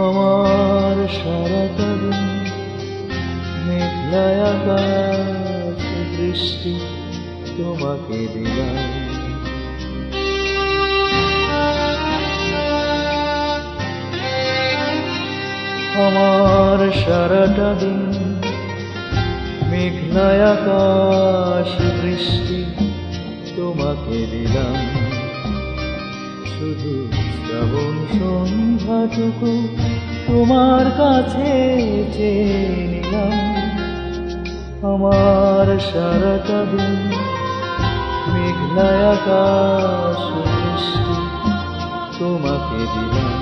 আমার সারাটা দিন মেঘলা আকাশ বৃষ্টি তোমাকে দিলাম। আমার সারাটা দিন মেঘলা আকাশ বৃষ্টি তোমাকে দিলাম। শুধু শ্রাবণ সন্ধ্যাটুকু তোমার কাছে চেয়ে নিলাম। আমার সারাটা দিন মেঘলা আকাশ বৃষ্টি তোমাকে দিলাম।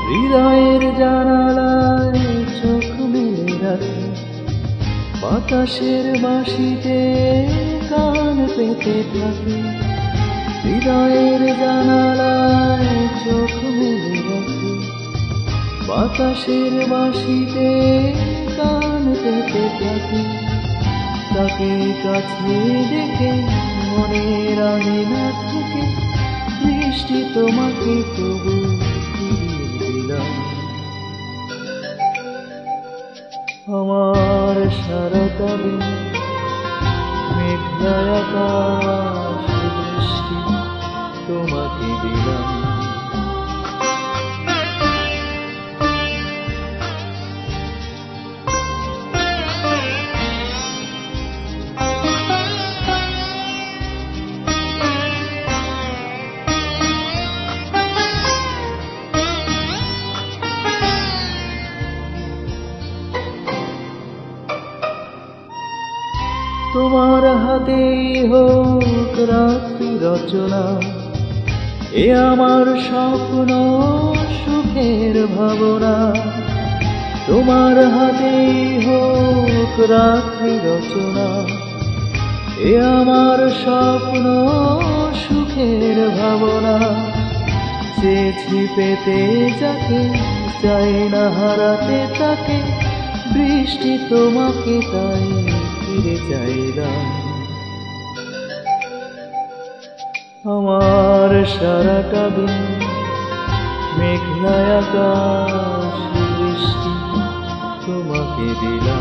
হৃদয়ের জানালায় চোখ মেলে রাখি, বাতাসের বাঁশিতে কান পেতে থাকি। হৃদয়ের জানালায় চোখ মেলে রাখি, বাতাসের বাঁশিতে কান পেতে থাকি। তাকে কাছে ডেকে মনের আঙিনা থেকে বৃষ্টি তোমাকে তবু আমার সারাটা দিন মেঘলা আকাশ বৃষ্টি তোমাকে দিলাম। তোমার হাতেই হোক রাত্রি রচনা, এ আমার স্বপ্ন সুখের ভাবনা। তোমার হাতেই হোক রাত্রি রচনা, এ আমার স্বপ্ন সুখের ভাবনা। চেয়েছি পেতে যাকে, চাই না হারাতে তাকে, বৃষ্টি তোমাকে তাই ফিরে চাইলাম। আমার সারাটা দিন মেঘলা আকাশ বৃষ্টি তোমাকে দিলাম।